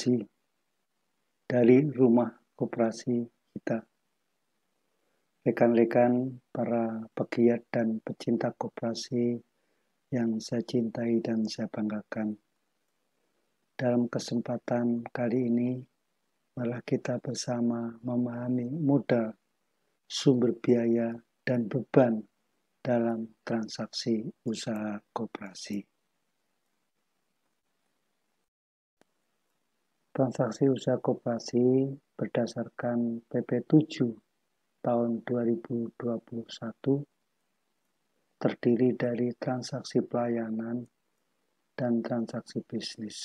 koperasi dari rumah koperasi kita. Rekan-rekan, para pegiat dan pecinta koperasi yang saya cintai dan saya banggakan. Dalam kesempatan kali ini, malah kita bersama memahami modal, sumber biaya, dan beban dalam transaksi usaha koperasi. Transaksi usaha koperasi berdasarkan PP 7 tahun 2021 terdiri dari transaksi pelayanan dan transaksi bisnis.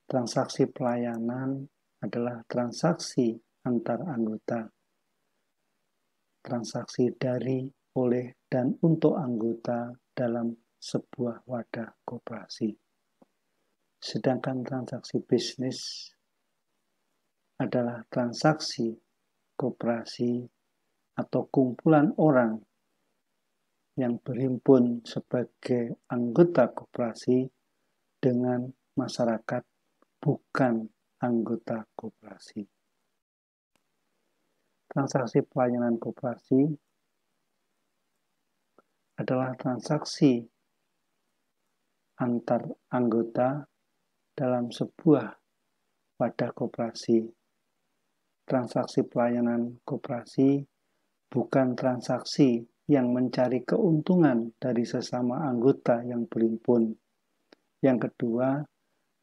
Transaksi pelayanan adalah transaksi antar anggota, transaksi dari, oleh, dan untuk anggota dalam sebuah wadah koperasi. Sedangkan transaksi bisnis adalah transaksi koperasi atau kumpulan orang yang berhimpun sebagai anggota koperasi dengan masyarakat bukan anggota koperasi. Transaksi pelayanan koperasi adalah transaksi antar anggota dalam sebuah wadah koperasi. Transaksi pelayanan koperasi bukan transaksi yang mencari keuntungan dari sesama anggota yang berhimpun. Yang kedua,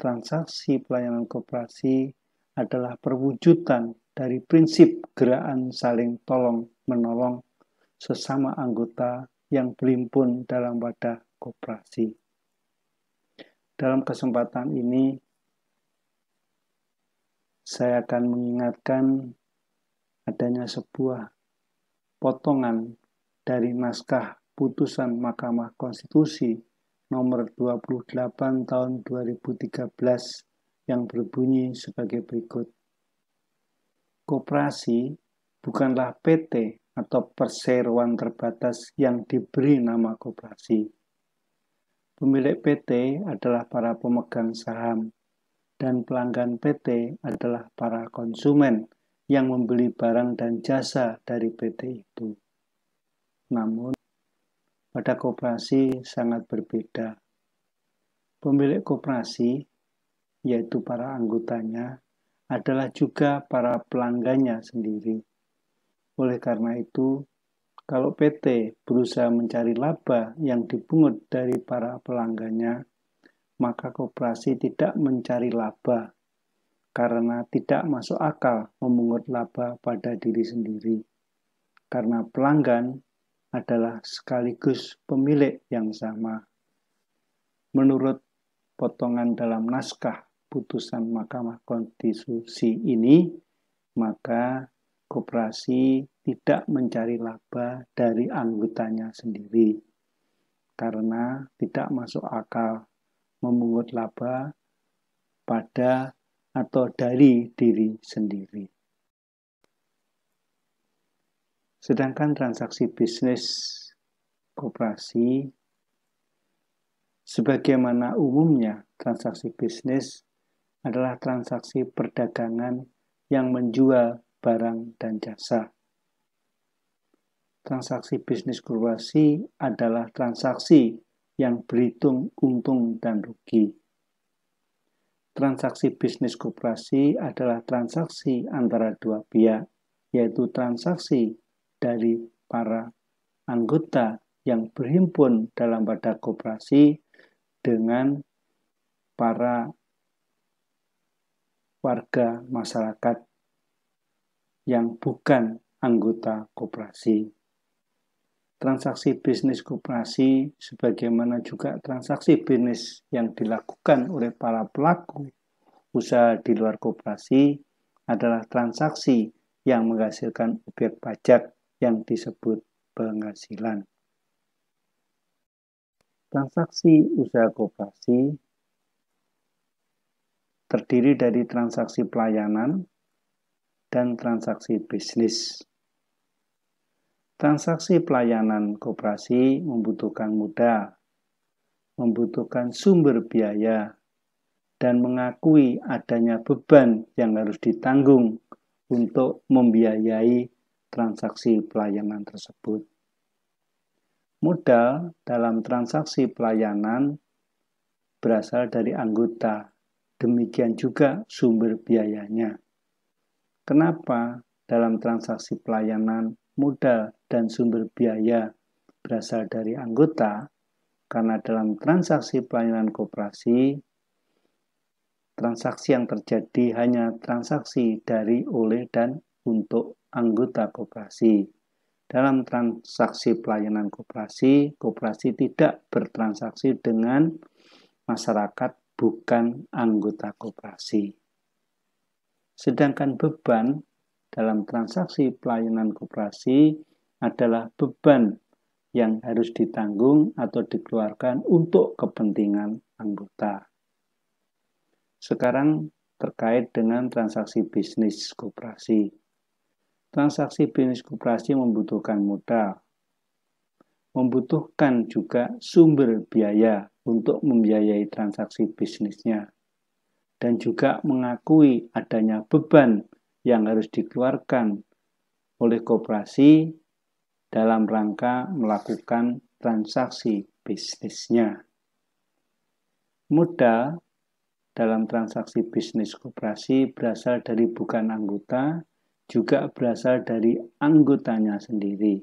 transaksi pelayanan koperasi adalah perwujudan dari prinsip gerakan saling tolong-menolong sesama anggota yang berhimpun dalam wadah koperasi. Dalam kesempatan ini, saya akan mengingatkan adanya sebuah potongan dari naskah putusan Mahkamah Konstitusi nomor 28 tahun 2013 yang berbunyi sebagai berikut. Koperasi bukanlah PT atau perseroan terbatas yang diberi nama koperasi. Pemilik PT adalah para pemegang saham dan pelanggan PT adalah para konsumen yang membeli barang dan jasa dari PT itu. Namun, pada koperasi sangat berbeda. Pemilik koperasi, yaitu para anggotanya, adalah juga para pelanggannya sendiri. Oleh karena itu, kalau PT berusaha mencari laba yang dipungut dari para pelanggannya, maka koperasi tidak mencari laba karena tidak masuk akal memungut laba pada diri sendiri. Karena pelanggan adalah sekaligus pemilik yang sama. Menurut potongan dalam naskah putusan Mahkamah Konstitusi ini, maka koperasi tidak mencari laba dari anggotanya sendiri karena tidak masuk akal memungut laba pada atau dari diri sendiri. Sedangkan transaksi bisnis koperasi, sebagaimana umumnya transaksi bisnis adalah transaksi perdagangan yang menjual barang dan jasa. Transaksi bisnis koperasi adalah transaksi yang berhitung untung dan rugi. Transaksi bisnis koperasi adalah transaksi antara dua pihak, yaitu transaksi dari para anggota yang berhimpun dalam wadah koperasi dengan para warga masyarakat yang bukan anggota koperasi. Transaksi bisnis koperasi sebagaimana juga transaksi bisnis yang dilakukan oleh para pelaku usaha di luar koperasi adalah transaksi yang menghasilkan objek pajak yang disebut penghasilan. Transaksi usaha koperasi terdiri dari transaksi pelayanan dan transaksi bisnis. Transaksi pelayanan koperasi membutuhkan modal, membutuhkan sumber biaya, dan mengakui adanya beban yang harus ditanggung untuk membiayai transaksi pelayanan tersebut. Modal dalam transaksi pelayanan berasal dari anggota, demikian juga sumber biayanya. Kenapa dalam transaksi pelayanan modal dan sumber biaya berasal dari anggota? Karena dalam transaksi pelayanan koperasi, transaksi yang terjadi hanya transaksi dari, oleh, dan untuk anggota koperasi. Dalam transaksi pelayanan koperasi, koperasi tidak bertransaksi dengan masyarakat bukan anggota koperasi. Sedangkan beban dalam transaksi pelayanan koperasi adalah beban yang harus ditanggung atau dikeluarkan untuk kepentingan anggota. Sekarang terkait dengan transaksi bisnis koperasi. Transaksi bisnis koperasi membutuhkan modal, membutuhkan juga sumber biaya untuk membiayai transaksi bisnisnya, dan juga mengakui adanya beban yang harus dikeluarkan oleh koperasi dalam rangka melakukan transaksi bisnisnya. Modal dalam transaksi bisnis koperasi berasal dari bukan anggota, juga berasal dari anggotanya sendiri.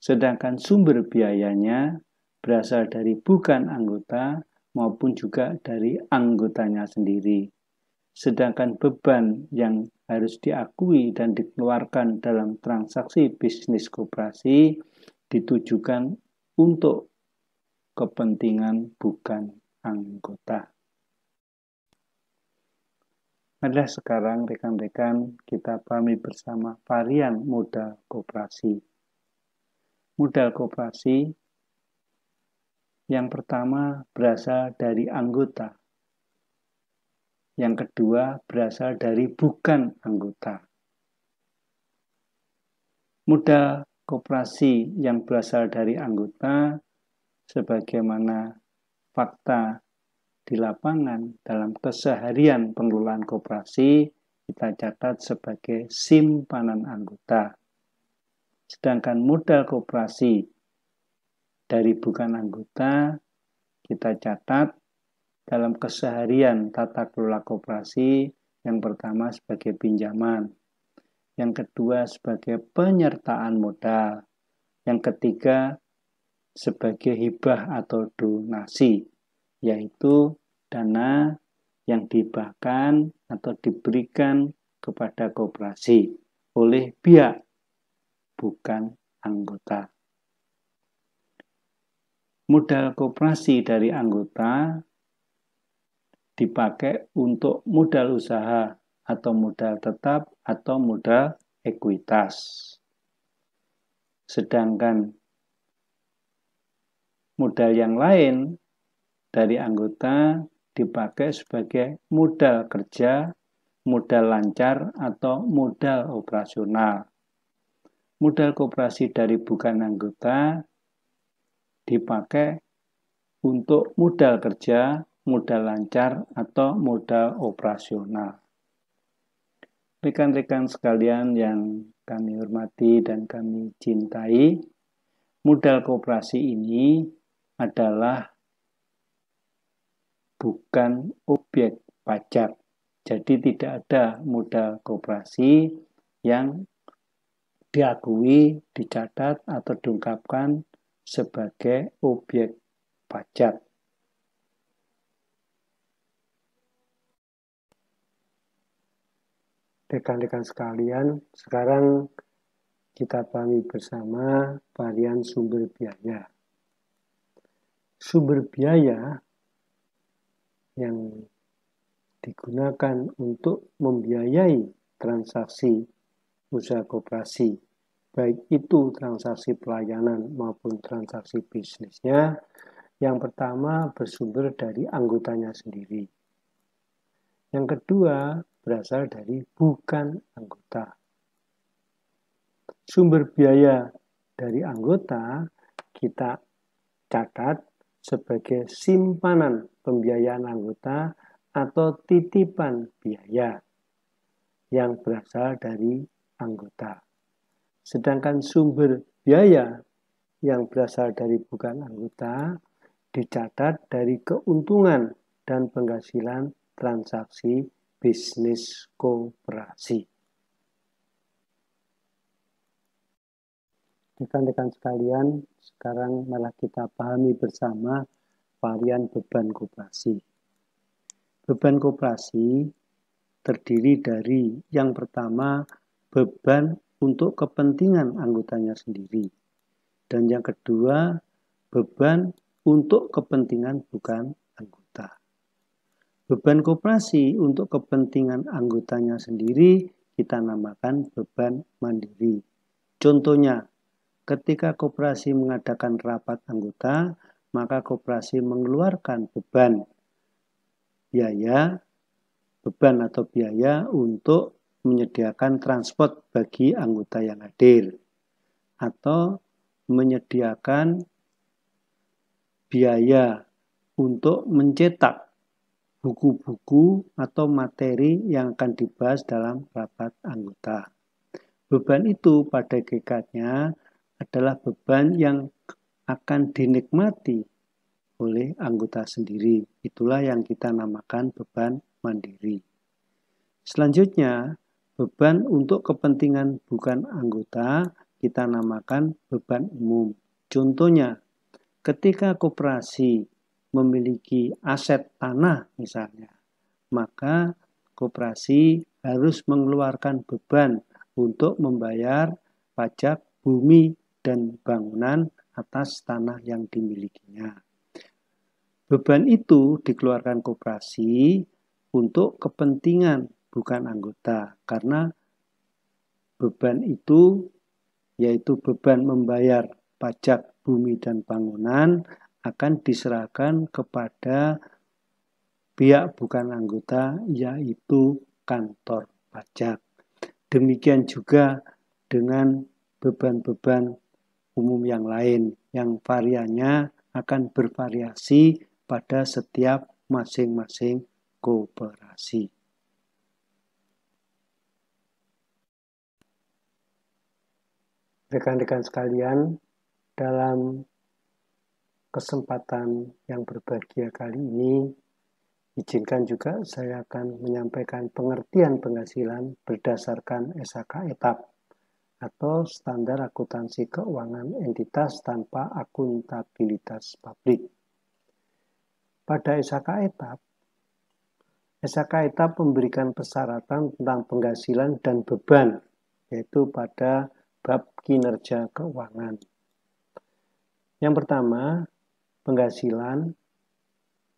Sedangkan sumber biayanya berasal dari bukan anggota maupun juga dari anggotanya sendiri. Sedangkan beban yang harus diakui dan dikeluarkan dalam transaksi bisnis koperasi ditujukan untuk kepentingan bukan anggota. Mari sekarang rekan-rekan kita pahami bersama varian modal koperasi. Modal koperasi yang pertama berasal dari anggota. Yang kedua berasal dari bukan anggota. Modal koperasi yang berasal dari anggota sebagaimana fakta di lapangan dalam keseharian pengelolaan koperasi kita catat sebagai simpanan anggota. Sedangkan modal koperasi dari bukan anggota kita catat dalam keseharian tata kelola koperasi, yang pertama sebagai pinjaman, yang kedua sebagai penyertaan modal, yang ketiga sebagai hibah atau donasi, yaitu dana yang dihibahkan atau diberikan kepada koperasi oleh pihak bukan anggota. Modal koperasi dari anggota dipakai untuk modal usaha atau modal tetap atau modal ekuitas. Sedangkan modal yang lain dari anggota dipakai sebagai modal kerja, modal lancar, atau modal operasional. Modal koperasi dari bukan anggota dipakai untuk modal kerja, modal lancar, atau modal operasional. Rekan-rekan sekalian yang kami hormati dan kami cintai, modal koperasi ini adalah bukan objek pajak. Jadi tidak ada modal koperasi yang diakui, dicatat, atau diungkapkan sebagai objek pajak. Rekan-rekan sekalian, sekarang kita pahami bersama varian sumber biaya. Sumber biaya yang digunakan untuk membiayai transaksi usaha koperasi, baik itu transaksi pelayanan maupun transaksi bisnisnya, yang pertama bersumber dari anggotanya sendiri. Yang kedua berasal dari bukan anggota. Sumber biaya dari anggota kita catat sebagai simpanan pembiayaan anggota atau titipan biaya yang berasal dari anggota. Sedangkan sumber biaya yang berasal dari bukan anggota dicatat dari keuntungan dan penghasilan transaksi bisnis koperasi. Rekan-rekan sekalian, sekarang malah kita pahami bersama varian beban koperasi. Beban koperasi terdiri dari yang pertama beban untuk kepentingan anggotanya sendiri, dan yang kedua beban untuk kepentingan bukan anggota. Beban koperasi untuk kepentingan anggotanya sendiri kita namakan beban mandiri. Contohnya, ketika koperasi mengadakan rapat anggota, maka koperasi mengeluarkan beban atau biaya untuk menyediakan transport bagi anggota yang hadir, atau menyediakan biaya untuk mencetak buku-buku atau materi yang akan dibahas dalam rapat anggota. Beban itu pada hakikatnya adalah beban yang akan dinikmati oleh anggota sendiri. Itulah yang kita namakan beban mandiri. Selanjutnya, beban untuk kepentingan bukan anggota kita namakan beban umum. Contohnya, ketika koperasi memiliki aset tanah misalnya, maka koperasi harus mengeluarkan beban untuk membayar pajak bumi dan bangunan atas tanah yang dimilikinya. Beban itu dikeluarkan koperasi untuk kepentingan bukan anggota, karena beban itu yaitu beban membayar pajak bumi dan bangunan akan diserahkan kepada pihak bukan anggota, yaitu kantor pajak. Demikian juga dengan beban-beban umum yang lain, yang variannya akan bervariasi pada setiap masing-masing koperasi. Rekan-rekan sekalian, dalam kesempatan yang berbahagia kali ini, izinkan juga saya akan menyampaikan pengertian penghasilan berdasarkan SHK ETAP atau Standar Akuntansi Keuangan Entitas Tanpa Akuntabilitas Publik. Pada SHK ETAP memberikan persyaratan tentang penghasilan dan beban, yaitu pada bab kinerja keuangan. Yang pertama, penghasilan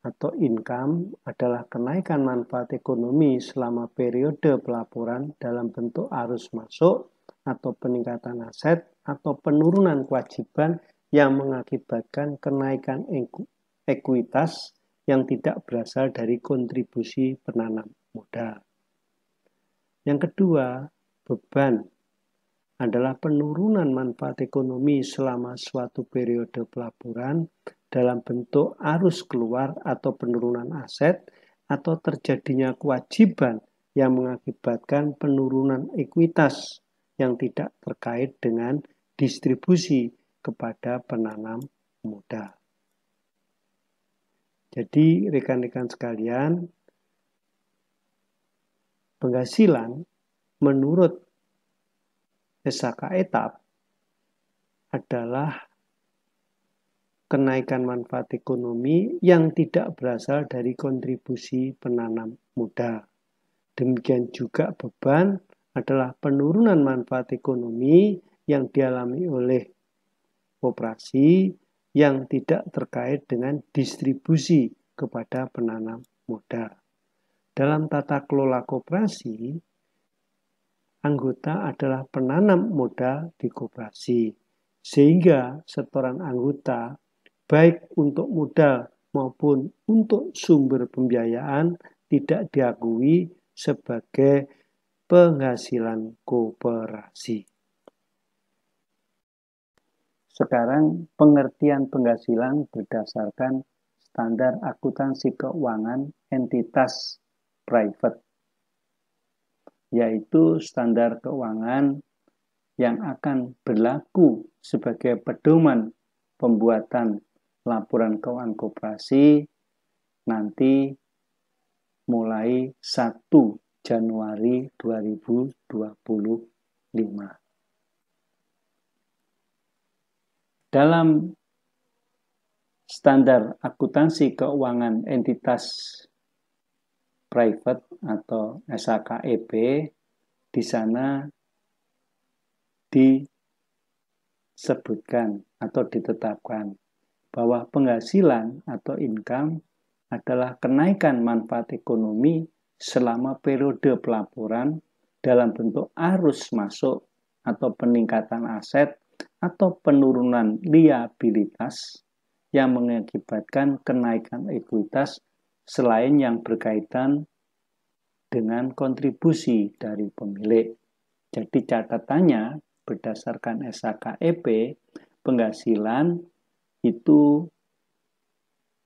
atau income adalah kenaikan manfaat ekonomi selama periode pelaporan dalam bentuk arus masuk atau peningkatan aset atau penurunan kewajiban yang mengakibatkan kenaikan ekuitas yang tidak berasal dari kontribusi penanam modal. Yang kedua, beban adalah penurunan manfaat ekonomi selama suatu periode pelaporan dalam bentuk arus keluar atau penurunan aset atau terjadinya kewajiban yang mengakibatkan penurunan ekuitas yang tidak terkait dengan distribusi kepada penanam modal. Jadi rekan-rekan sekalian, penghasilan menurut SHK ETAP adalah kenaikan manfaat ekonomi yang tidak berasal dari kontribusi penanam modal. Demikian juga beban adalah penurunan manfaat ekonomi yang dialami oleh koperasi yang tidak terkait dengan distribusi kepada penanam modal. Dalam tata kelola koperasi, anggota adalah penanam modal di koperasi, sehingga setoran anggota baik untuk modal maupun untuk sumber pembiayaan tidak diakui sebagai penghasilan koperasi. Sekarang pengertian penghasilan berdasarkan Standar Akuntansi Keuangan entitas private, yaitu standar keuangan yang akan berlaku sebagai pedoman pembuatan laporan keuangan koperasi nanti mulai 1 Januari 2025. Dalam standar akuntansi keuangan entitas private atau SAKEP, di sana disebutkan atau ditetapkan bahwa penghasilan atau income adalah kenaikan manfaat ekonomi selama periode pelaporan dalam bentuk arus masuk atau peningkatan aset atau penurunan liabilitas yang mengakibatkan kenaikan ekuitas selain yang berkaitan dengan kontribusi dari pemilik. Jadi catatannya berdasarkan SAKEP, penghasilan itu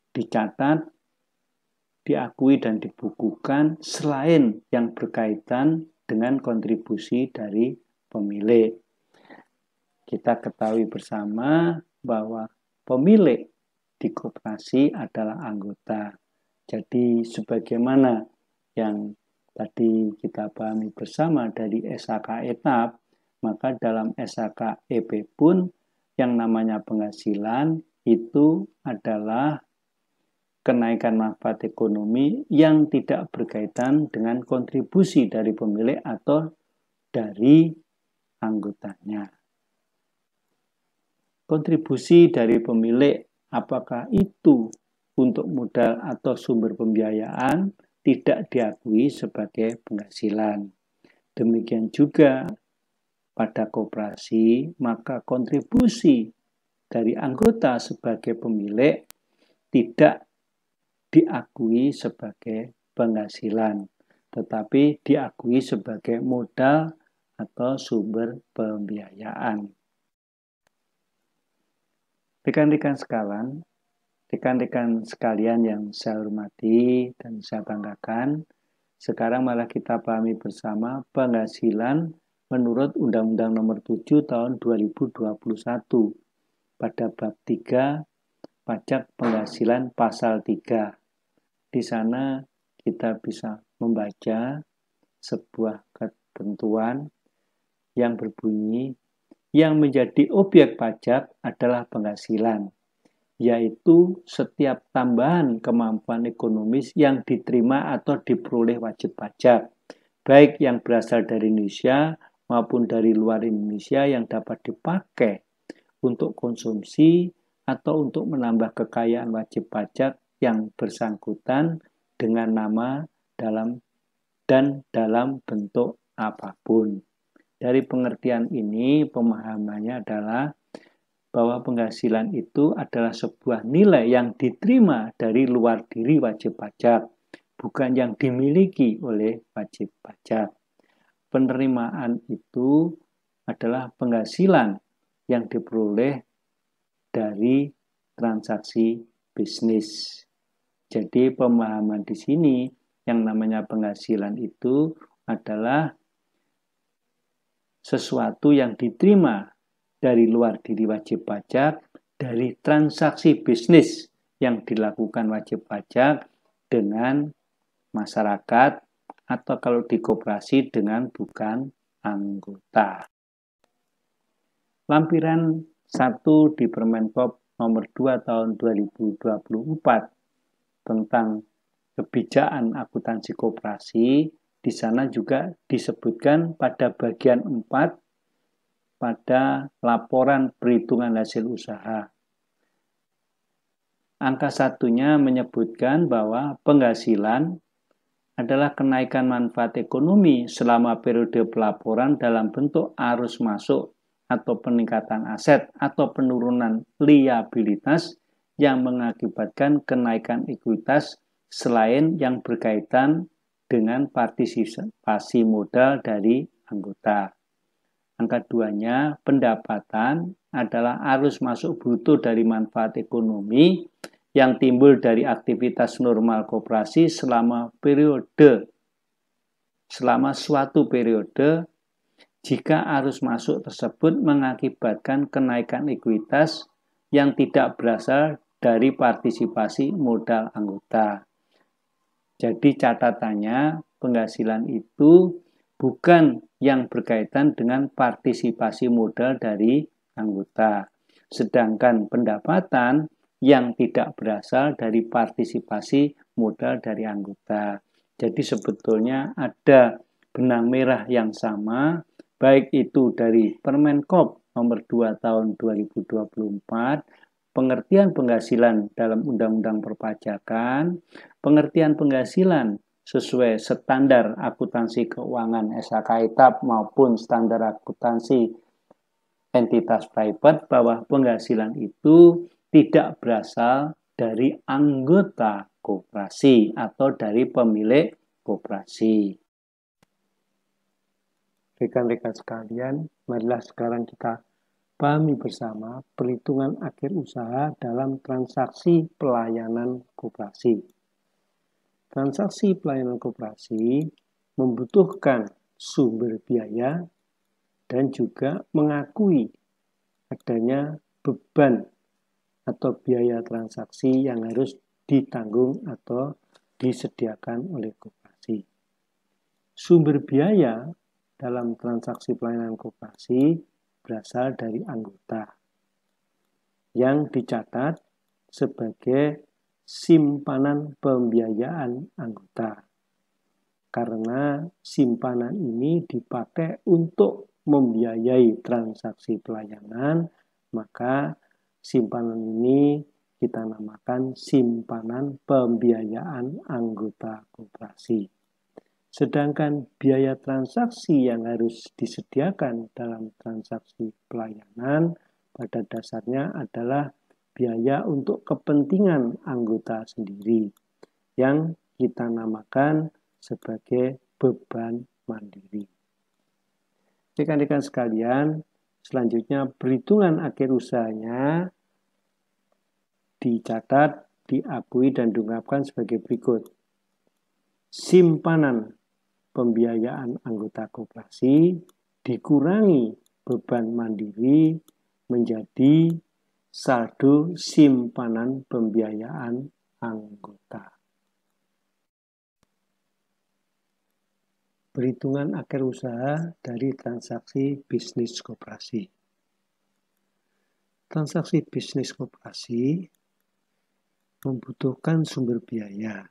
dicatat, diakui dan dibukukan selain yang berkaitan dengan kontribusi dari pemilik. Kita ketahui bersama bahwa pemilik di koperasi adalah anggota. Jadi sebagaimana yang tadi kita pahami bersama dari SAKEP, maka dalam SAKEP pun yang namanya penghasilan itu adalah kenaikan manfaat ekonomi yang tidak berkaitan dengan kontribusi dari pemilik atau dari anggotanya. Kontribusi dari pemilik, apakah itu untuk modal atau sumber pembiayaan, tidak diakui sebagai penghasilan. Demikian juga pada koperasi, maka kontribusi dari anggota sebagai pemilik tidak diakui sebagai penghasilan, tetapi diakui sebagai modal atau sumber pembiayaan. Rekan-rekan sekalian yang saya hormati dan saya banggakan, sekarang malah kita pahami bersama penghasilan menurut Undang-Undang Nomor 7 Tahun 2021 pada bab 3 pajak penghasilan pasal 3. Di sana kita bisa membaca sebuah ketentuan yang berbunyi yang menjadi objek pajak adalah penghasilan, yaitu setiap tambahan kemampuan ekonomis yang diterima atau diperoleh wajib pajak, baik yang berasal dari Indonesia maupun dari luar Indonesia yang dapat dipakai untuk konsumsi atau untuk menambah kekayaan wajib pajak yang bersangkutan dengan nama dalam bentuk apapun. Dari pengertian ini, pemahamannya adalah bahwa penghasilan itu adalah sebuah nilai yang diterima dari luar diri wajib pajak, bukan yang dimiliki oleh wajib pajak. Penerimaan itu adalah penghasilan yang diperoleh dari transaksi bisnis. Jadi pemahaman di sini yang namanya penghasilan itu adalah sesuatu yang diterima dari luar diri wajib pajak dari transaksi bisnis yang dilakukan wajib pajak dengan masyarakat atau kalau di koperasi dengan bukan anggota. Lampiran 1 di Permenkop Nomor 2 Tahun 2024 tentang kebijakan akuntansi koperasi, di sana juga disebutkan pada bagian 4 pada laporan perhitungan hasil usaha. Angka 1-nya menyebutkan bahwa penghasilan adalah kenaikan manfaat ekonomi selama periode pelaporan dalam bentuk arus masuk atau peningkatan aset atau penurunan liabilitas yang mengakibatkan kenaikan ekuitas selain yang berkaitan dengan partisipasi modal dari anggota. Angka 2-nya, pendapatan adalah arus masuk bruto dari manfaat ekonomi yang timbul dari aktivitas normal koperasi selama suatu periode jika arus masuk tersebut mengakibatkan kenaikan ekuitas yang tidak berasal dari partisipasi modal anggota. Jadi catatannya, penghasilan itu bukan yang berkaitan dengan partisipasi modal dari anggota. Sedangkan pendapatan yang tidak berasal dari partisipasi modal dari anggota. Jadi sebetulnya ada benang merah yang sama, baik itu dari Permenkop nomor 2 tahun 2024, pengertian penghasilan dalam Undang-Undang Perpajakan, pengertian penghasilan sesuai standar akuntansi keuangan SHK ITAP maupun standar akuntansi entitas private, bahwa penghasilan itu tidak berasal dari anggota koperasi atau dari pemilik koperasi. Rekan-rekan sekalian, marilah sekarang kita pahami bersama perhitungan akhir usaha dalam transaksi pelayanan koperasi. Transaksi pelayanan koperasi membutuhkan sumber biaya dan juga mengakui adanya beban atau biaya transaksi yang harus ditanggung atau disediakan oleh koperasi. Sumber biaya dalam transaksi pelayanan koperasi berasal dari anggota yang dicatat sebagai simpanan pembiayaan anggota. Karena simpanan ini dipakai untuk membiayai transaksi pelayanan, maka simpanan ini kita namakan simpanan pembiayaan anggota koperasi. Sedangkan biaya transaksi yang harus disediakan dalam transaksi pelayanan pada dasarnya adalah biaya untuk kepentingan anggota sendiri yang kita namakan sebagai beban mandiri. Rekan-rekan sekalian, selanjutnya perhitungan akhir usahanya dicatat, diakui, dan diungkapkan sebagai berikut. Simpanan pembiayaan anggota koperasi dikurangi beban mandiri menjadi saldo simpanan pembiayaan anggota. Perhitungan akhir usaha dari transaksi bisnis koperasi. Transaksi bisnis koperasi membutuhkan sumber biaya.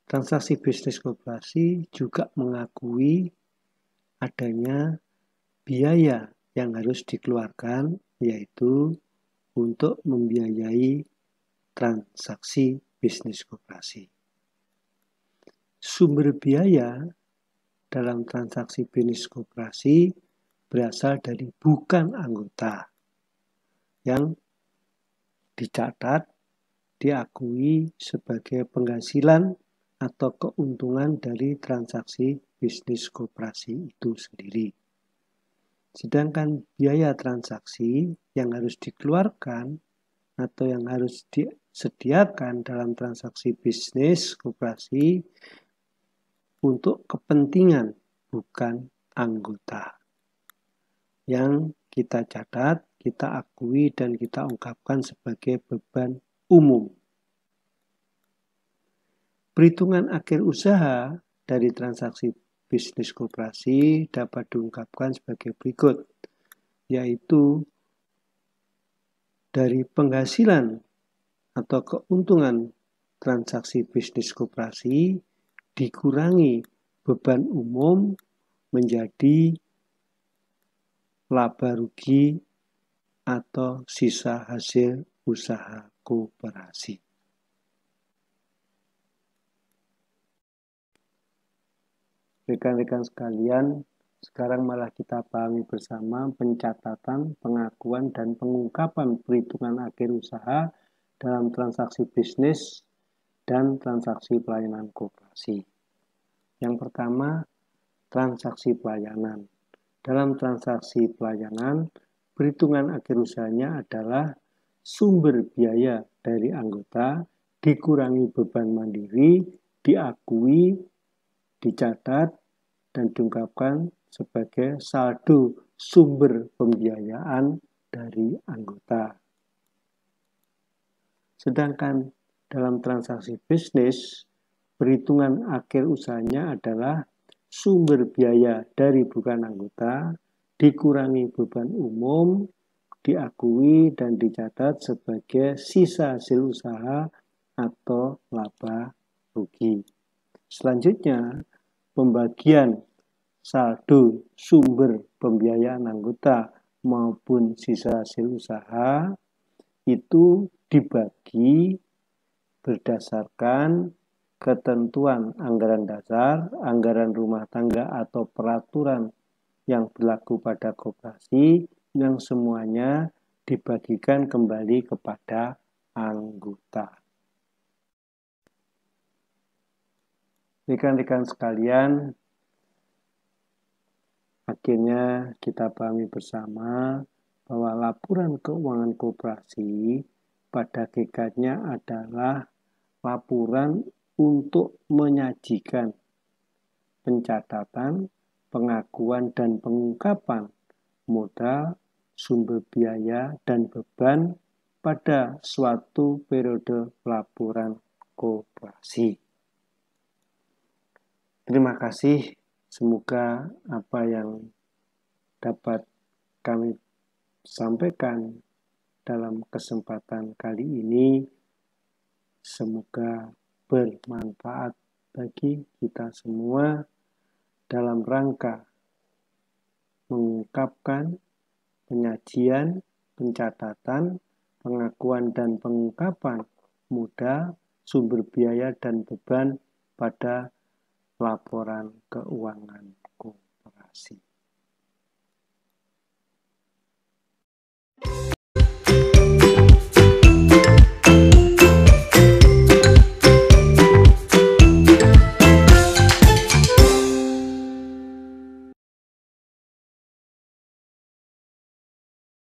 Transaksi bisnis koperasi juga mengakui adanya biaya yang harus dikeluarkan, yaitu untuk membiayai transaksi bisnis koperasi. Sumber biaya dalam transaksi bisnis koperasi berasal dari bukan anggota yang dicatat, diakui sebagai penghasilan atau keuntungan dari transaksi bisnis koperasi itu sendiri. Sedangkan biaya transaksi yang harus dikeluarkan atau yang harus disediakan dalam transaksi bisnis koperasi untuk kepentingan bukan anggota. Yang kita catat, kita akui, dan kita ungkapkan sebagai beban umum. Perhitungan akhir usaha dari transaksi bisnis koperasi dapat diungkapkan sebagai berikut, yaitu dari penghasilan atau keuntungan transaksi bisnis koperasi dikurangi beban umum menjadi laba rugi atau sisa hasil usaha koperasi. Rekan-rekan sekalian, sekarang malah kita pahami bersama pencatatan, pengakuan, dan pengungkapan perhitungan akhir usaha dalam transaksi bisnis dan transaksi pelayanan koperasi. Yang pertama, transaksi pelayanan. Dalam transaksi pelayanan, perhitungan akhir usahanya adalah sumber biaya dari anggota, dikurangi beban mandiri, diakui, dicatat, dan diungkapkan sebagai saldo sumber pembiayaan dari anggota. Sedangkan dalam transaksi bisnis, perhitungan akhir usahanya adalah sumber biaya dari bukan anggota, dikurangi beban umum, diakui dan dicatat sebagai sisa hasil usaha atau laba rugi. Selanjutnya, pembagian saldo sumber pembiayaan anggota maupun sisa hasil usaha itu dibagi berdasarkan ketentuan anggaran dasar, anggaran rumah tangga atau peraturan yang berlaku pada koperasi yang semuanya dibagikan kembali kepada anggota. Rekan-rekan sekalian, akhirnya kita pahami bersama bahwa laporan keuangan koperasi pada hakikatnya adalah laporan untuk menyajikan pencatatan, pengakuan, dan pengungkapan modal, sumber biaya, dan beban pada suatu periode laporan koperasi. Terima kasih. Semoga apa yang dapat kami sampaikan dalam kesempatan kali ini semoga bermanfaat bagi kita semua dalam rangka mengungkapkan penyajian, pencatatan, pengakuan dan pengungkapan modal, sumber biaya dan beban pada laporan keuangan koperasi.